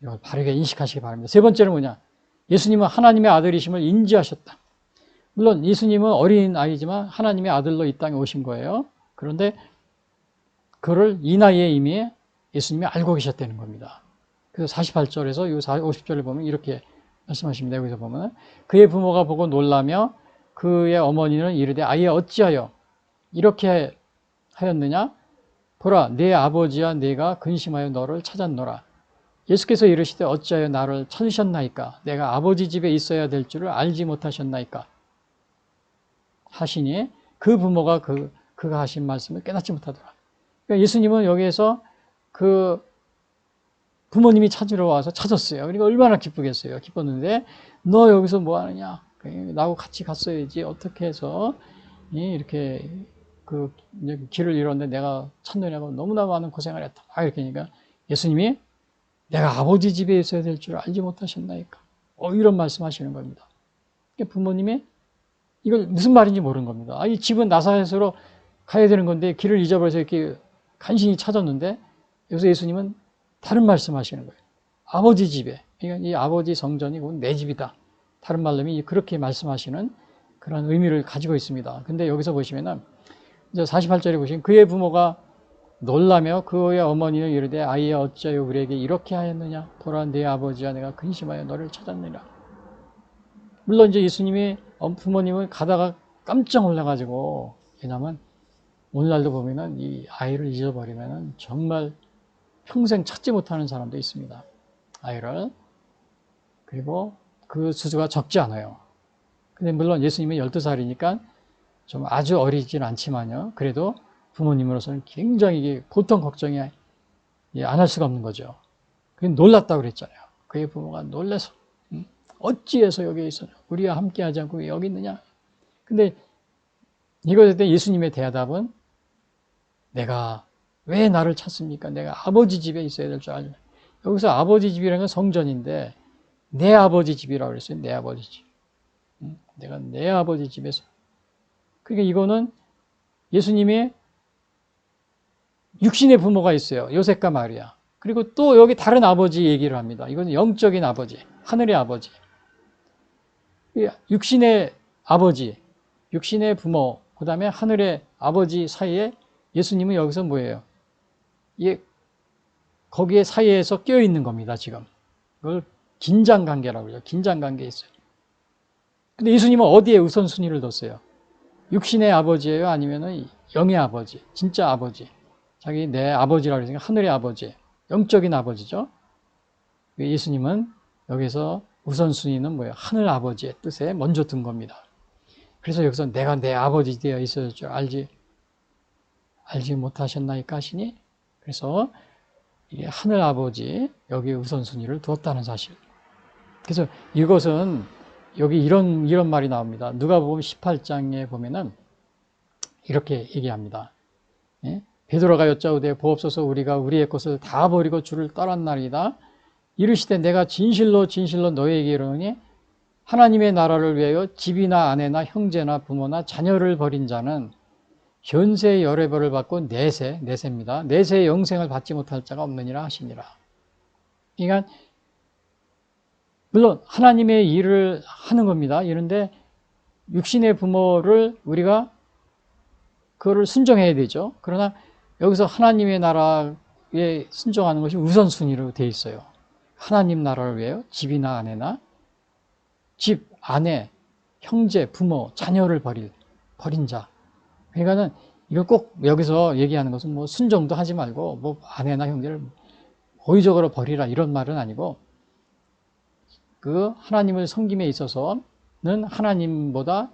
이걸 바르게 인식하시기 바랍니다. 세 번째는 뭐냐? 예수님은 하나님의 아들이심을 인지하셨다. 물론 예수님은 어린 아이지만 하나님의 아들로 이 땅에 오신 거예요. 그런데 그를 이 나이에 이미 예수님이 알고 계셨다는 겁니다. 그래서 48절에서 이 50절을 보면 이렇게 말씀하십니다. 여기서 보면 그의 부모가 보고 놀라며 그의 어머니는 이르되 아이야 어찌하여 이렇게 하였느냐? 보라 네 아버지와 네가 근심하여 너를 찾았노라. 예수께서 이르시되 어찌하여 나를 찾으셨나이까? 내가 아버지 집에 있어야 될 줄을 알지 못하셨나이까? 하시니 그 부모가 그가 하신 말씀을 깨닫지 못하더라. 그러니까 예수님은 여기에서 그 부모님이 찾으러 와서 찾았어요. 그러니까 얼마나 기쁘겠어요. 기뻤는데 너 여기서 뭐 하느냐? 나하고 같이 갔어야지. 어떻게 해서 이렇게 그 길을 잃었는데 내가 찾느냐고 너무나 많은 고생을 했다. 이렇게 하니까 예수님이 내가 아버지 집에 있어야 될 줄 알지 못하셨나이까? 이런 말씀하시는 겁니다. 그러니까 부모님이 이걸 무슨 말인지 모르는 겁니다. 이 집은 나사렛으로 가야 되는 건데 길을 잊어버려서 이렇게 간신히 찾았는데 여기서 예수님은 다른 말씀하시는 거예요. 아버지 집에. 그러니까 이 아버지 성전이 내 집이다. 다른 말로 그렇게 말씀하시는 그런 의미를 가지고 있습니다. 근데 여기서 보시면은 이제 48절에 보시면 그의 부모가 놀라며 그의 어머니는 이르되 아이야 어찌하여 우리에게 이렇게 하였느냐? 보라 네 아버지와 내가 근심하여 너를 찾았느니라. 물론 이제 예수님이 부모님을 가다가 깜짝 놀라가지고 왜냐하면 오늘날도 보면은 이 아이를 잊어버리면은 정말 평생 찾지 못하는 사람도 있습니다. 아이를. 그리고 그 수가 적지 않아요. 근데 물론 예수님은 12살이니까 좀 아주 어리진 않지만요. 그래도 부모님으로서는 굉장히 보통 걱정이 안 할 수가 없는 거죠. 그게 놀랐다고 그랬잖아요. 그의 부모가 놀라서 어찌해서 여기에 있었냐? 우리와 함께 하지 않고 왜 여기 있느냐? 근데 이것에 대한 예수님의 대답은 내가 왜 나를 찾습니까? 내가 아버지 집에 있어야 될 줄 알죠. 여기서 아버지 집이라는 건 성전인데 내 아버지 집이라고 그랬어요. 내 아버지 집. 내가 내 아버지 집에서. 그러니까 이거는 예수님의 육신의 부모가 있어요. 요셉과 마리아. 그리고 또 여기 다른 아버지 얘기를 합니다. 이건 영적인 아버지, 하늘의 아버지. 육신의 아버지, 육신의 부모, 그 다음에 하늘의 아버지 사이에 예수님은 여기서 뭐예요? 거기에 사이에서 껴있는 겁니다, 지금. 그걸 긴장관계라고 그러죠. 긴장관계에 있어요. 근데 예수님은 어디에 우선순위를 뒀어요? 육신의 아버지예요? 아니면 영의 아버지, 진짜 아버지. 자기 내 아버지라고 그러니까 하늘의 아버지, 영적인 아버지죠. 예수님은 여기서 우선순위는 뭐예요? 하늘 아버지의 뜻에 먼저 둔 겁니다. 그래서 여기서 내가 내 아버지 되어 있을 줄 알지 못하셨나이까 하시니 그래서 이 하늘 아버지 여기에 우선순위를 두었다는 사실. 그래서 이것은 여기 이런 말이 나옵니다. 누가복음 18장에 보면은 이렇게 얘기합니다. 예? 베드로가 여짜오되 보옵소서 우리가 우리의 것을 다 버리고 주를 따랐나이다. 이르시되 내가 진실로 너희에게 이르노니 하나님의 나라를 위하여 집이나 아내나 형제나 부모나 자녀를 버린 자는 현세의 열의 벌을 받고 내세입니다. 내세의 영생을 받지 못할 자가 없느니라 하시니라. 그러니까 물론 하나님의 일을 하는 겁니다. 이런데 육신의 부모를 우리가 그거를 순종해야 되죠. 그러나 여기서 하나님의 나라에 순종하는 것이 우선순위로 되어 있어요. 하나님 나라를 위하여 집이나 아내나 집, 아내, 형제, 부모, 자녀를 버린 자. 그러니까는 이거 꼭 여기서 얘기하는 것은 뭐 순종도 하지 말고 뭐 아내나 형제를 고의적으로 버리라 이런 말은 아니고 그 하나님을 섬김에 있어서는 하나님보다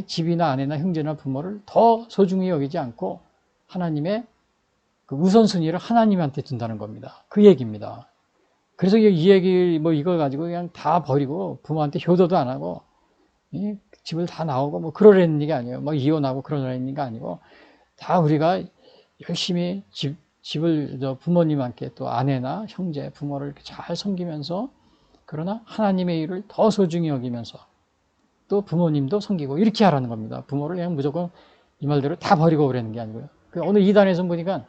집이나 아내나 형제나 부모를 더 소중히 여기지 않고 하나님의 그 우선순위를 하나님한테 둔다는 겁니다. 그 얘기입니다. 그래서 이 얘기 이걸 가지고 그냥 다 버리고 부모한테 효도도 안 하고 집을 다 나오고 뭐 그러려는 얘기가 아니에요. 이혼하고 그러려는 얘기가 아니고 다 우리가 열심히 집을 부모님한테 또 아내나 형제, 부모를 이렇게 잘 섬기면서 그러나 하나님의 일을 더 소중히 여기면서 또 부모님도 섬기고 이렇게 하라는 겁니다. 부모를 그냥 무조건 이 말대로 다 버리고 그러는 게 아니고요. 오늘 이단에서 보니까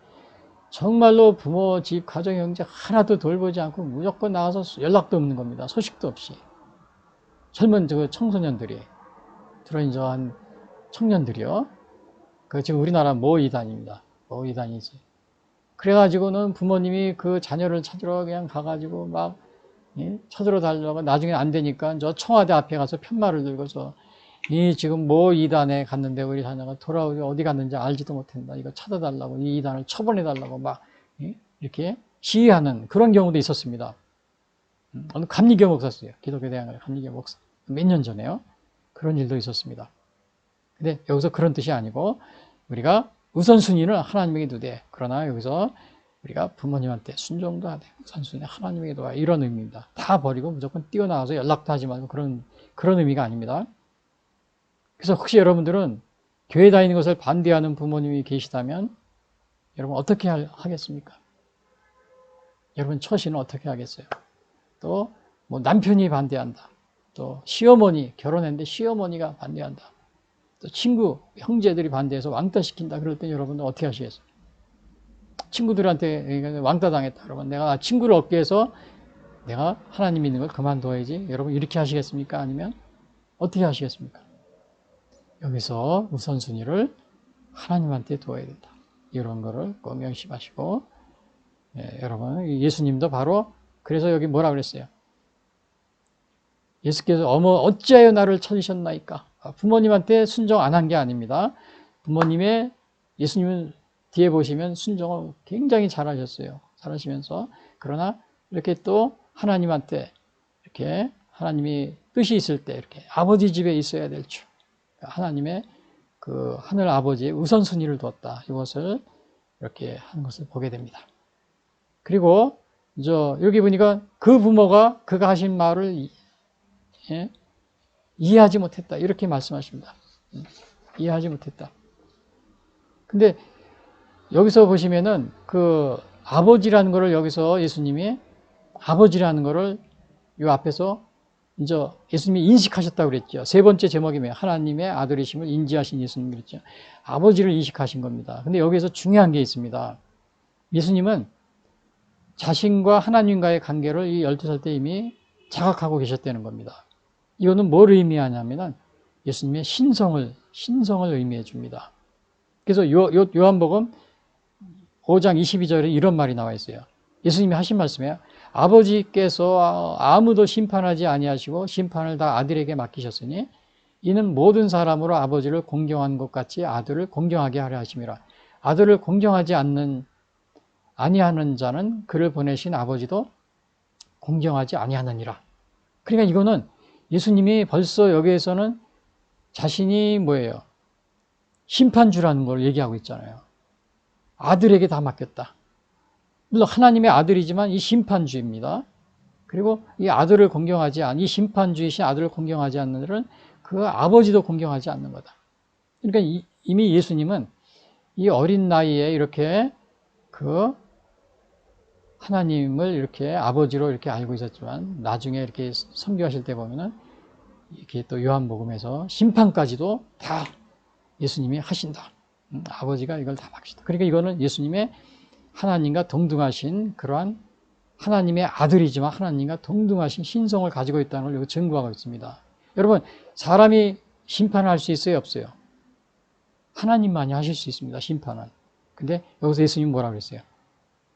정말로 부모, 집, 가정, 형제 하나도 돌보지 않고 무조건 나가서 연락도 없는 겁니다. 소식도 없이. 젊은 저 청소년들이, 들어있는 청년들이요. 그 지금 우리나라 모 이단입니다. 모 이단이지. 그래가지고는 부모님이 그 자녀를 찾으러 그냥 가가지고 막 찾으러 달려고 나중에 안 되니까 저 청와대 앞에 가서 편말을 들고서 이 지금 모 이단에 갔는데 우리 자녀가 돌아오지 어디 갔는지 알지도 못한다. 이거 찾아달라고 이 이단을 처분해달라고 막 이렇게 시위하는 그런 경우도 있었습니다. 어느 감리교 목사였어요. 기독교 대학을 감리교 목사. 몇 년 전에요. 그런 일도 있었습니다. 근데 여기서 그런 뜻이 아니고 우리가 우선순위는 하나님에게 두되 그러나 여기서 우리가 부모님한테 순종도 하되 우선순위 하나님에게 두라 이런 의미입니다. 다 버리고 무조건 뛰어나와서 연락도 하지 말고 그런 의미가 아닙니다. 그래서 혹시 여러분들은 교회 다니는 것을 반대하는 부모님이 계시다면 여러분 어떻게 하겠습니까? 여러분 처신은 어떻게 하겠어요? 또 뭐 남편이 반대한다. 또 시어머니 결혼했는데 시어머니가 반대한다. 또 친구, 형제들이 반대해서 왕따시킨다. 그럴 때 여러분은 어떻게 하시겠어요? 친구들한테 왕따 당했다. 그러면 내가 친구를 얻기 위해서 내가 하나님 믿는 걸 그만둬야지. 여러분 이렇게 하시겠습니까? 아니면 어떻게 하시겠습니까? 여기서 우선순위를 하나님한테 두어야 된다. 이런 거를 꼭 명심하시고 여러분 예수님도 바로 그래서 여기 뭐라 그랬어요? 예수께서 어찌하여 나를 찾으셨나이까? 부모님한테 순종 안 한 게 아닙니다. 예수님은 뒤에 보시면 순종을 굉장히 잘하셨어요. 잘하시면서 그러나 이렇게 또 하나님한테 이렇게 하나님이 뜻이 있을 때 이렇게 아버지 집에 있어야 될 줄 하나님의 그 하늘 아버지의 우선순위를 두었다. 이것을 이렇게 하는 것을 보게 됩니다. 그리고 여기 보니까 그 부모가 그가 하신 말을 이해하지 못했다. 이렇게 말씀하십니다. 이해하지 못했다. 근데 여기서 보시면은 그 아버지라는 것을 여기서 예수님이 아버지라는 것을 요 앞에서 이제 예수님이 인식하셨다고 그랬죠. 세 번째 제목이면 하나님의 아들이심을 인지하신 예수님 그랬죠. 아버지를 인식하신 겁니다. 근데 여기서 중요한 게 있습니다. 예수님은 자신과 하나님과의 관계를 이 12살 때 이미 자각하고 계셨다는 겁니다. 이거는 뭘 의미하냐면은 예수님의 신성을 의미해 줍니다. 그래서 요한복음 5장 22절에 이런 말이 나와 있어요. 예수님이 하신 말씀이에요. 아버지께서 아무도 심판하지 아니하시고 심판을 다 아들에게 맡기셨으니 이는 모든 사람으로 아버지를 공경한 것 같이 아들을 공경하게 하려 하심이라. 아들을 공경하지 아니하는 자는 그를 보내신 아버지도 공경하지 아니하느니라. 그러니까 이거는 예수님이 벌써 여기에서는 자신이 뭐예요? 심판주라는 걸 얘기하고 있잖아요. 아들에게 다 맡겼다. 물론 하나님의 아들이지만 이 심판주입니다. 그리고 이 아들을 공경하지 이 심판주이신 아들을 공경하지 않는 자는 그 아버지도 공경하지 않는 거다. 그러니까 이미 예수님은 이 어린 나이에 이렇게 그 하나님을 이렇게 아버지로 이렇게 알고 있었지만 나중에 이렇게 선교하실 때 보면은 이렇게 또 요한복음에서 심판까지도 다 예수님이 하신다. 아버지가 이걸 다 맡기시다. 그러니까 이거는 예수님의 하나님과 동등하신 그러한 하나님의 아들이지만 하나님과 동등하신 신성을 가지고 있다는 걸 증거하고 있습니다. 여러분 사람이 심판할 수 있어요? 없어요? 하나님만이 하실 수 있습니다. 심판은. 근데 여기서 예수님이 뭐라고 그랬어요?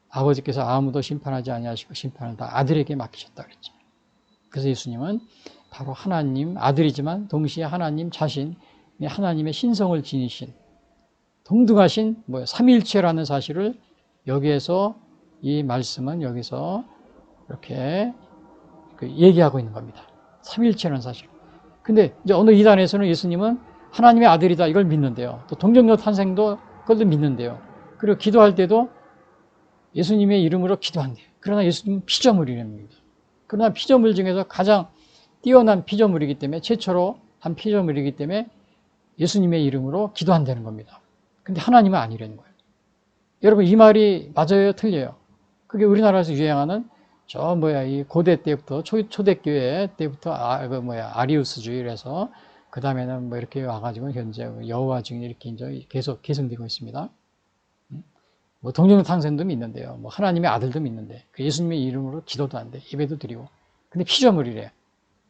아버지께서 아무도 심판하지 아니하시고 심판을 다 아들에게 맡기셨다 그랬죠. 그래서 예수님은 바로 하나님 아들이지만 동시에 하나님 자신, 하나님의 신성을 지니신 동등하신 삼위일체라는 사실을 여기에서 이 말씀은 여기서 이렇게 얘기하고 있는 겁니다. 삼위일체라는 사실. 근데 이제 어느 이단에서는 예수님은 하나님의 아들이다 이걸 믿는데요. 또 동정녀 탄생도 그걸 믿는데요. 그리고 기도할 때도 예수님의 이름으로 기도한대요. 그러나 예수님은 피조물이랍니다. 그러나 피조물 중에서 가장 뛰어난 피조물이기 때문에 최초로 한 피조물이기 때문에 예수님의 이름으로 기도한다는 겁니다. 근데 하나님은 아니라는 거예요. 여러분 이 말이 맞아요? 틀려요? 그게 우리나라에서 유행하는 이 고대 때부터 초대교회 때부터 아리우스주의라서 그 다음에는 이렇게 와가지고 현재 여호와 증인 이렇게 이제 계속 계승되고 있습니다. 뭐 동정탕생도 믿는데요. 뭐 하나님의 아들도 믿는데 그 예수님의 이름으로 기도도 안 돼. 예배도 드리고. 근데 피조물이래.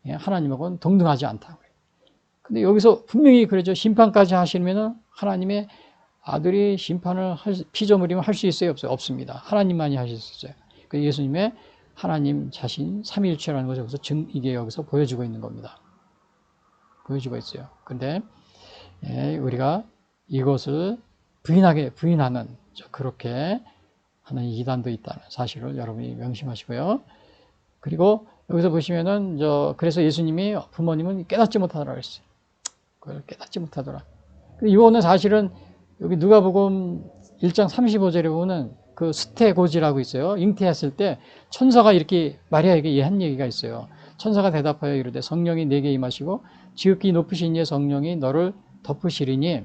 예, 하나님하고는 동등하지 않다고. 근데 여기서 분명히 그러죠. 심판까지 하시면은 하나님의 아들이 심판을 피조물이면 할 수 있어요? 없어요? 없습니다. 하나님만이 하실 수 있어요. 그 예수님의 하나님 자신 삼위일체라는 것을 여기서 이게 여기서 보여주고 있는 겁니다. 보여주고 있어요. 근데 예, 우리가 이것을 부인하는 그렇게 하는 이단도 있다는 사실을 여러분이 명심하시고요. 그리고 여기서 보시면은 그래서 예수님이 부모님은 깨닫지 못하더라 그랬어요. 그걸 깨닫지 못하더라. 근데 이거는 사실은 여기 누가복음 1장 35절에 보면 그 수태고지라고 있어요. 잉태했을 때 천사가 이렇게 마리아에게 한 얘기가 있어요. 천사가 대답하여 이르되 성령이 내게 임하시고 지극히 높으신 이의 성령이 너를 덮으시리니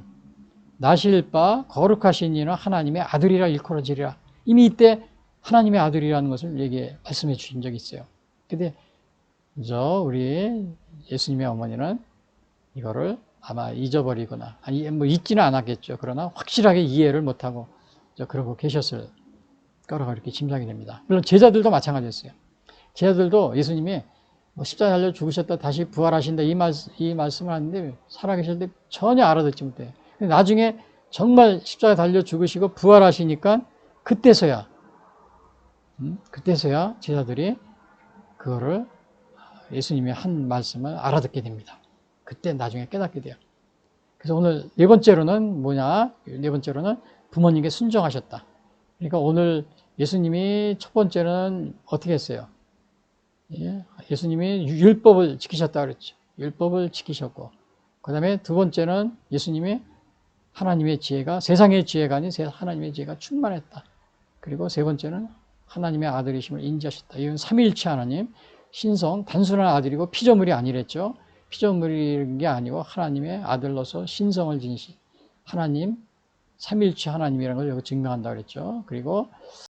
나실 바 거룩하신 이는 하나님의 아들이라 일컬어지리라. 이미 이때 하나님의 아들이라는 것을 말씀해 주신 적이 있어요. 근데 우리 예수님의 어머니는 이거를 아마 잊어버리거나 아니 뭐 잊지는 않았겠죠. 그러나 확실하게 이해를 못하고 그러고 계셨을 거라고 이렇게 짐작이 됩니다. 물론 제자들도 마찬가지였어요. 제자들도 예수님이 십자가에 달려 죽으셨다 다시 부활하신다 이 말씀을 하는데 살아계실 때 전혀 알아듣지 못해요. 나중에 정말 십자가에 달려 죽으시고 부활하시니까 그때서야 제자들이 그거를 예수님이 한 말씀을 알아듣게 됩니다. 그때 나중에 깨닫게 돼요. 그래서 오늘 네 번째로는 뭐냐? 네 번째로는 부모님께 순종하셨다. 그러니까 오늘 예수님이 첫 번째는 어떻게 했어요? 예수님이 율법을 지키셨다 그랬죠. 율법을 지키셨고, 그 다음에 두 번째는 예수님이 하나님의 지혜가 세상의 지혜가 아닌 하나님의 지혜가 충만했다. 그리고 세 번째는 하나님의 아들이심을 인지하셨다. 이건 삼위일체 하나님, 신성, 단순한 아들이고 피조물이 아니랬죠. 피조물인 게 아니고 하나님의 아들로서 신성을 지니신 하나님, 삼위일체 하나님이라는 걸 여기 증명한다 그랬죠. 그리고